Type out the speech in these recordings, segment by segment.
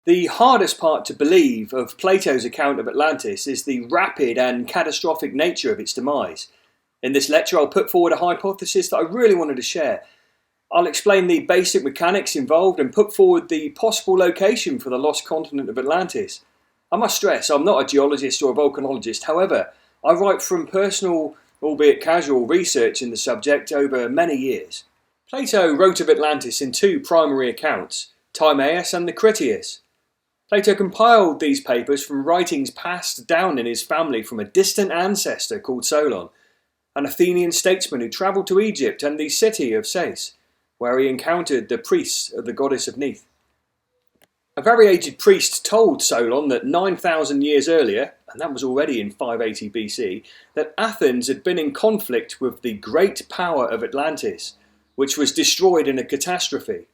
The hardest part to believe of Plato's account of Atlantis is the rapid and catastrophic nature of its demise. In this lecture, I'll put forward a hypothesis that I really wanted to share. I'll explain the basic mechanics involved and put forward the possible location for the lost continent of Atlantis. I must stress, I'm not a geologist or a volcanologist. However, I write from personal, albeit casual, research in the subject over many years. Plato wrote of Atlantis in two primary accounts, Timaeus and the Critias. Plato compiled these papers from writings passed down in his family from a distant ancestor called Solon, an Athenian statesman who travelled to Egypt and the city of Sais, where he encountered the priests of the goddess of Neith. A very aged priest told Solon that 9,000 years earlier, and that was already in 580 BC, that Athens had been in conflict with the great power of Atlantis, which was destroyed in a catastrophe.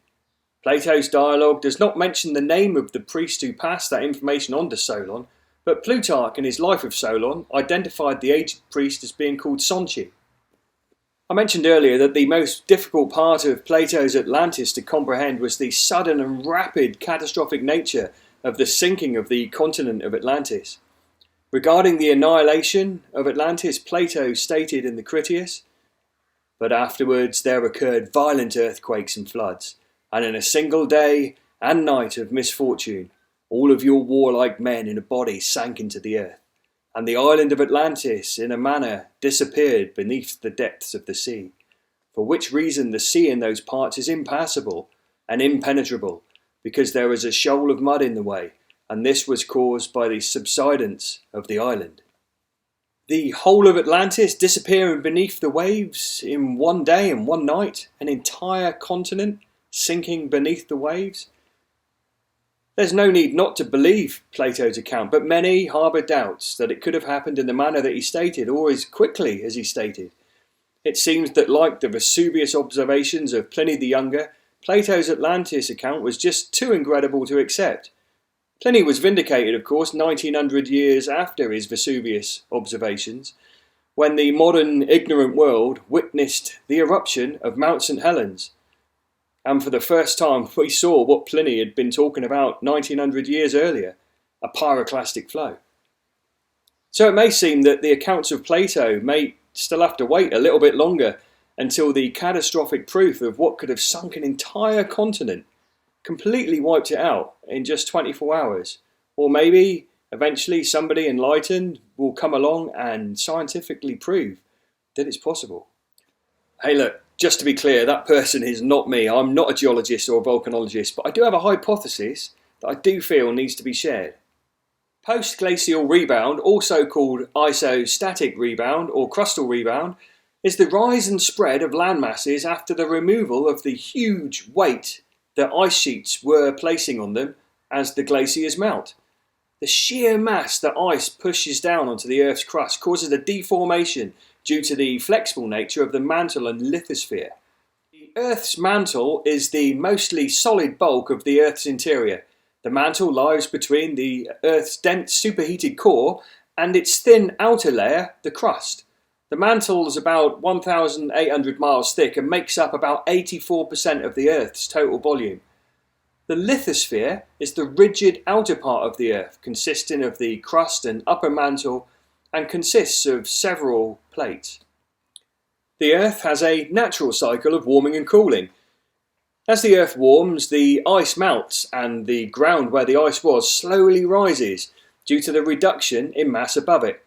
Plato's dialogue does not mention the name of the priest who passed that information on to Solon, but Plutarch in his Life of Solon identified the aged priest as being called Sonchi. I mentioned earlier that the most difficult part of Plato's Atlantis to comprehend was the sudden and rapid catastrophic nature of the sinking of the continent of Atlantis. Regarding the annihilation of Atlantis, Plato stated in the Critias, "But afterwards there occurred violent earthquakes and floods, and in a single day and night of misfortune, all of your warlike men in a body sank into the earth, and the island of Atlantis in a manner disappeared beneath the depths of the sea, for which reason the sea in those parts is impassable and impenetrable, because there is a shoal of mud in the way, and this was caused by the subsidence of the island." The whole of Atlantis disappearing beneath the waves in one day and one night, an entire continent sinking beneath the waves? There's no need not to believe Plato's account, but many harbour doubts that it could have happened in the manner that he stated, or as quickly as he stated. It seems that, like the Vesuvius observations of Pliny the Younger, Plato's Atlantis account was just too incredible to accept. Pliny was vindicated, of course, 1900 years after his Vesuvius observations, when the modern ignorant world witnessed the eruption of Mount St. Helens. And for the first time, we saw what Pliny had been talking about 1900 years earlier, a pyroclastic flow. So it may seem that the accounts of Plato may still have to wait a little bit longer until the catastrophic proof of what could have sunk an entire continent, completely wiped it out in just 24 hours. Or maybe, eventually, somebody enlightened will come along and scientifically prove that it's possible. Hey look, just to be clear, that person is not me. I'm not a geologist or a volcanologist, but I do have a hypothesis that I do feel needs to be shared. Post-glacial rebound, also called isostatic rebound or crustal rebound, is the rise and spread of land masses after the removal of the huge weight that ice sheets were placing on them as the glaciers melt. The sheer mass that ice pushes down onto the Earth's crust causes a deformation due to the flexible nature of the mantle and lithosphere. The Earth's mantle is the mostly solid bulk of the Earth's interior. The mantle lies between the Earth's dense superheated core and its thin outer layer, the crust. The mantle is about 1,800 miles thick and makes up about 84% of the Earth's total volume. The lithosphere is the rigid outer part of the Earth, consisting of the crust and upper mantle, and consists of several plates. The Earth has a natural cycle of warming and cooling. As the Earth warms, the ice melts, and the ground where the ice was slowly rises due to the reduction in mass above it.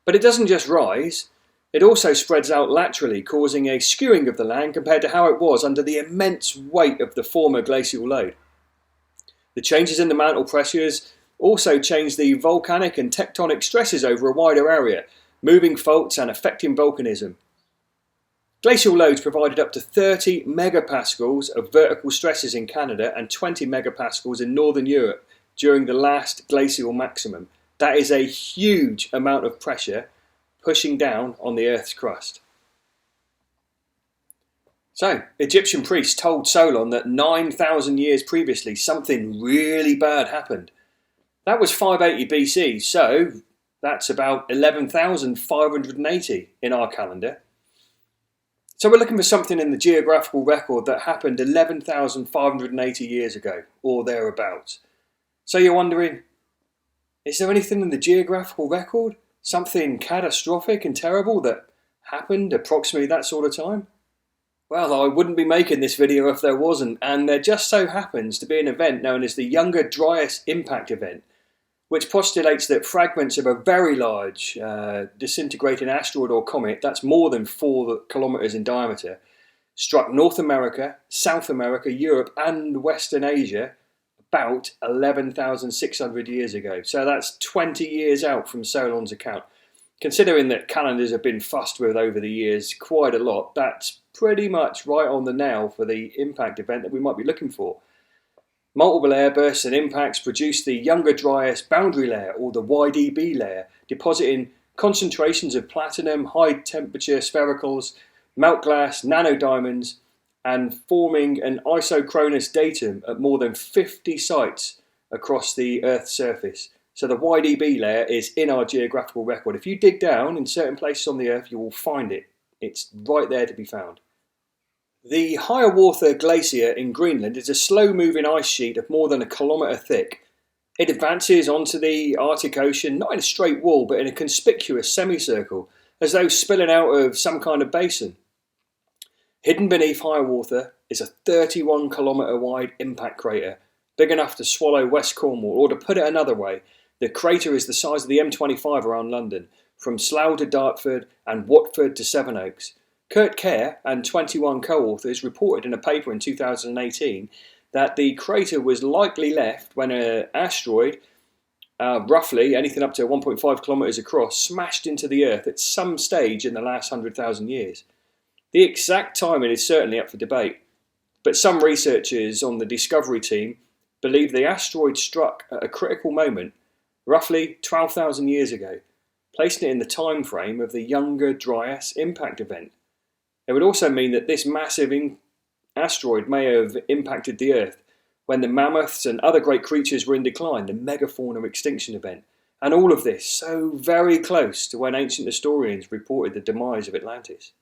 But it doesn't just rise, it also spreads out laterally, causing a skewing of the land compared to how it was under the immense weight of the former glacial load. The changes in the mantle pressures also change the volcanic and tectonic stresses over a wider area, moving faults and affecting volcanism. Glacial loads provided up to 30 megapascals of vertical stresses in Canada and 20 megapascals in northern Europe during the last glacial maximum. That is a huge amount of pressure pushing down on the Earth's crust. So, Egyptian priests told Solon that 9,000 years previously something really bad happened. That was 580 BC, so that's about 11,580 in our calendar. So we're looking for something in the geographical record that happened 11,580 years ago, or thereabouts. So you're wondering, is there anything in the geographical record, something catastrophic and terrible that happened approximately that sort of time? Well, I wouldn't be making this video if there wasn't, and there just so happens to be an event known as the Younger Dryas Impact Event, which postulates that fragments of a very large disintegrating asteroid or comet, that's more than 4 kilometers in diameter, struck North America, South America, Europe and Western Asia about 11,600 years ago. So that's 20 years out from Solon's account. Considering that calendars have been fussed with over the years quite a lot, that's pretty much right on the nail for the impact event that we might be looking for. Multiple airbursts and impacts produced the Younger Dryas boundary layer, or the YDB layer, depositing concentrations of platinum, high temperature sphericals, melt glass, nanodiamonds, and forming an isochronous datum at more than 50 sites across the Earth's surface. So the YDB layer is in our geographical record. If you dig down in certain places on the Earth, you will find it. It's right there to be found. The Hiawatha Glacier in Greenland is a slow-moving ice sheet of more than 1 kilometre thick. It advances onto the Arctic Ocean, not in a straight wall, but in a conspicuous semicircle, as though spilling out of some kind of basin. Hidden beneath Hiawatha is a 31 kilometre wide impact crater, big enough to swallow West Cornwall, or to put it another way, the crater is the size of the M25 around London, from Slough to Dartford and Watford to Sevenoaks. Kurt Kerr and 21 co-authors reported in a paper in 2018 that the crater was likely left when an asteroid, roughly anything up to 1.5 kilometres across, smashed into the Earth at some stage in the last 100,000 years. The exact timing is certainly up for debate, but some researchers on the Discovery team believe the asteroid struck at a critical moment, roughly 12,000 years ago, placing it in the time frame of the Younger Dryas impact event. It would also mean that this massive asteroid may have impacted the Earth when the mammoths and other great creatures were in decline, the megafauna extinction event, and all of this so very close to when ancient historians reported the demise of Atlantis.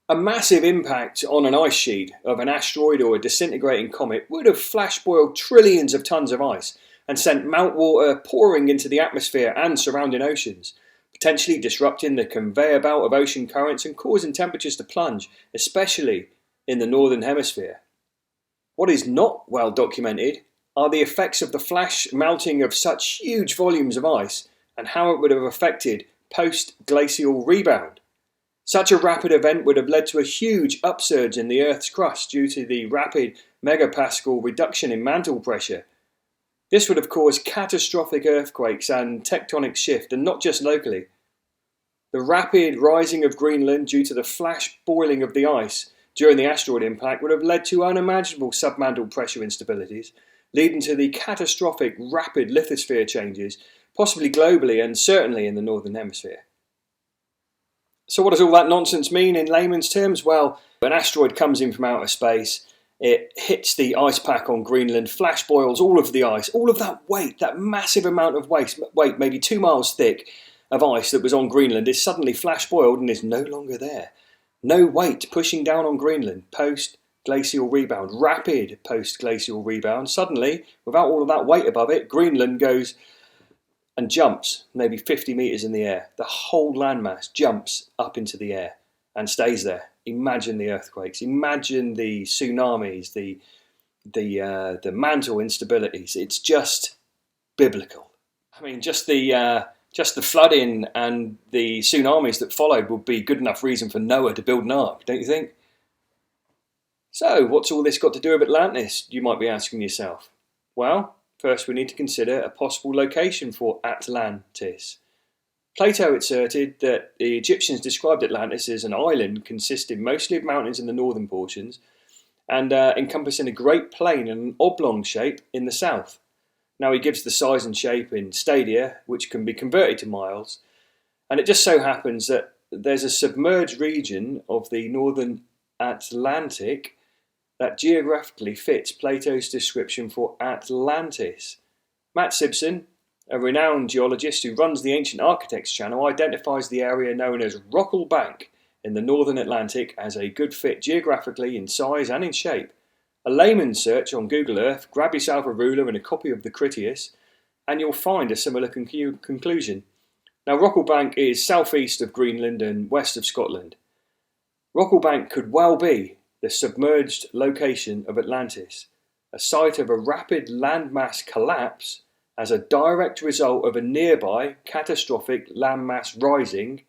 A massive impact on an ice sheet of an asteroid or a disintegrating comet would have flash-boiled trillions of tons of ice and sent meltwater pouring into the atmosphere and surrounding oceans, potentially disrupting the conveyor belt of ocean currents and causing temperatures to plunge, especially in the northern hemisphere. What is not well documented are the effects of the flash melting of such huge volumes of ice and how it would have affected post-glacial rebound. Such a rapid event would have led to a huge upsurge in the Earth's crust due to the rapid megapascal reduction in mantle pressure. This would have caused catastrophic earthquakes and tectonic shift, and not just locally. The rapid rising of Greenland due to the flash boiling of the ice during the asteroid impact would have led to unimaginable submantle pressure instabilities, leading to the catastrophic rapid lithosphere changes, possibly globally and certainly in the northern hemisphere. So what does all that nonsense mean in layman's terms? Well, an asteroid comes in from outer space, it hits the ice pack on Greenland, flash boils all of the ice, all of that weight, that massive amount of weight, maybe 2 miles thick of ice that was on Greenland is suddenly flash boiled and is no longer there. No weight pushing down on Greenland, post-glacial rebound, rapid post-glacial rebound. Suddenly, without all of that weight above it, Greenland goes and jumps maybe 50 metres in the air. The whole landmass jumps up into the air and stays there. Imagine the earthquakes, imagine the tsunamis, the mantle instabilities. It's just biblical. I mean, just the flooding and the tsunamis that followed would be good enough reason for Noah to build an ark, don't you think? So, what's all this got to do with Atlantis, you might be asking yourself? Well, first we need to consider a possible location for Atlantis. Plato asserted that the Egyptians described Atlantis as an island consisting mostly of mountains in the northern portions and encompassing a great plain and an oblong shape in the south. Now he gives the size and shape in stadia, which can be converted to miles, and it just so happens that there's a submerged region of the northern Atlan-tic that geographically fits Plato's description for Atlantis. Matt Simpson, a renowned geologist who runs the Ancient Architects channel, identifies the area known as Rockall Bank in the northern Atlantic as a good fit geographically in size and in shape. A layman's search on Google Earth, grab yourself a ruler and a copy of the Critias, and you'll find a similar conclusion. Now, Rocklebank is southeast of Greenland and west of Scotland. Rocklebank could well be the submerged location of Atlantis, a site of a rapid landmass collapse as a direct result of a nearby catastrophic landmass rising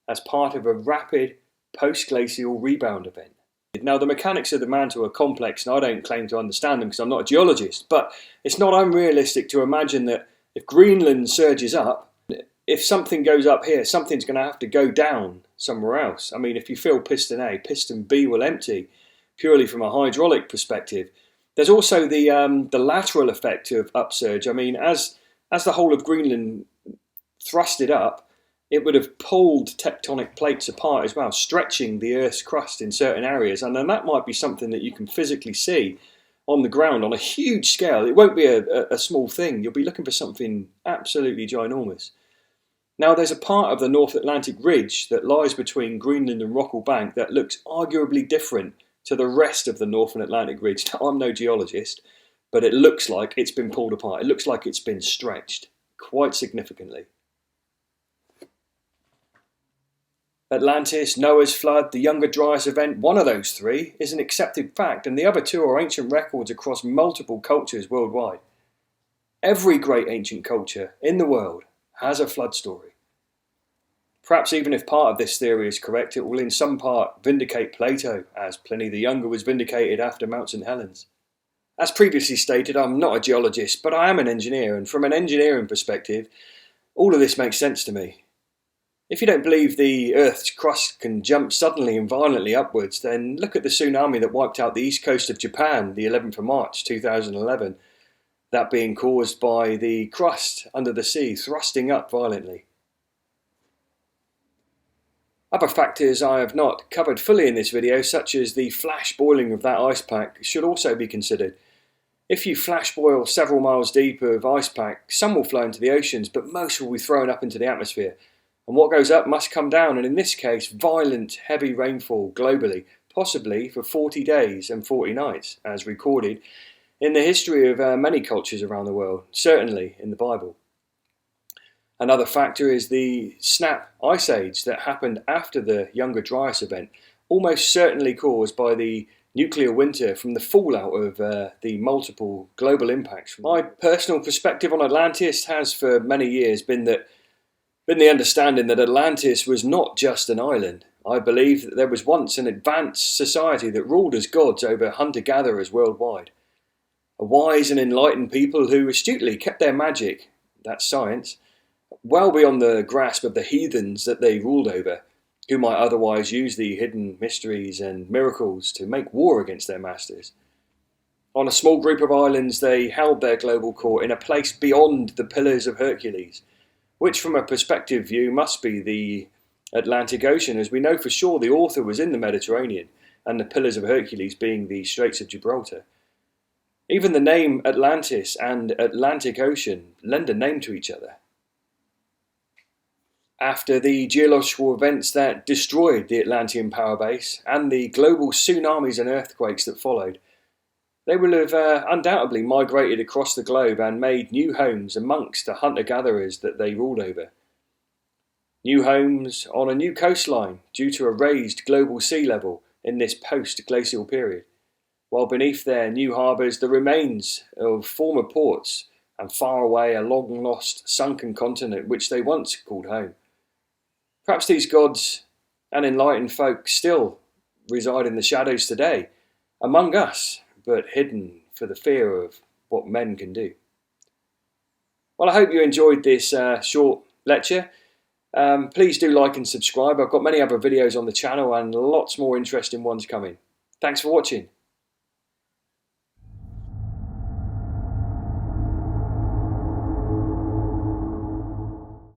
as part of a rapid post-glacial rebound event. Now, the mechanics of the mantle are complex, and I don't claim to understand them because I'm not a geologist, but it's not unrealistic to imagine that if Greenland surges up, if something goes up here, something's going to have to go down somewhere else. I mean, if you fill piston A, piston B will empty, purely from a hydraulic perspective. There's also the lateral effect of upsurge. I mean, as the whole of Greenland thrusted up, it would have pulled tectonic plates apart as well, stretching the Earth's crust in certain areas. And then that might be something that you can physically see on the ground on a huge scale. It won't be a small thing. You'll be looking for something absolutely ginormous. Now, there's a part of the North Atlantic ridge that lies between Greenland and Rocklebank that looks arguably different to the rest of the Northern Atlantic ridge. Now, I'm no geologist, but it looks like it's been pulled apart. It looks like it's been stretched quite significantly. Atlantis, Noah's flood, the Younger Dryas event, one of those three is an accepted fact, and the other two are ancient records across multiple cultures worldwide. Every great ancient culture in the world has a flood story. Perhaps even if part of this theory is correct, it will in some part vindicate Plato, as Pliny the Younger was vindicated after Mount St. Helens. As previously stated, I'm not a geologist, but I am an engineer, and from an engineering perspective, all of this makes sense to me. If you don't believe the Earth's crust can jump suddenly and violently upwards, then look at the tsunami that wiped out the east coast of Japan the 11th of March 2011, that being caused by the crust under the sea thrusting up violently. Other factors I have not covered fully in this video, such as the flash boiling of that ice pack, should also be considered. If you flash boil several miles deep of ice pack, some will flow into the oceans, but most will be thrown up into the atmosphere. And what goes up must come down, and in this case, violent, heavy rainfall globally, possibly for 40 days and 40 nights, as recorded in the history of many cultures around the world, certainly in the Bible. Another factor is the snap ice age that happened after the Younger Dryas event, almost certainly caused by the nuclear winter from the fallout of the multiple global impacts. My personal perspective on Atlantis has for many years been the understanding that Atlantis was not just an island. I believe that there was once an advanced society that ruled as gods over hunter-gatherers worldwide. A wise and enlightened people who astutely kept their magic, that's science, well beyond the grasp of the heathens that they ruled over, who might otherwise use the hidden mysteries and miracles to make war against their masters. On a small group of islands, they held their global court in a place beyond the Pillars of Hercules, which from a perspective view must be the Atlantic Ocean, as we know for sure the author was in the Mediterranean, and the Pillars of Hercules being the Straits of Gibraltar. Even the name Atlantis and Atlantic Ocean lend a name to each other. After the geological events that destroyed the Atlantean power base and the global tsunamis and earthquakes that followed, they will have undoubtedly migrated across the globe and made new homes amongst the hunter-gatherers that they ruled over. New homes on a new coastline due to a raised global sea level in this post-glacial period, while beneath their new harbours the remains of former ports and far away a long-lost sunken continent which they once called home. Perhaps these gods and enlightened folk still reside in the shadows today, among us, but hidden for the fear of what men can do. Well, I hope you enjoyed this short lecture. Please do like and subscribe. I've got many other videos on the channel and lots more interesting ones coming. Thanks for watching.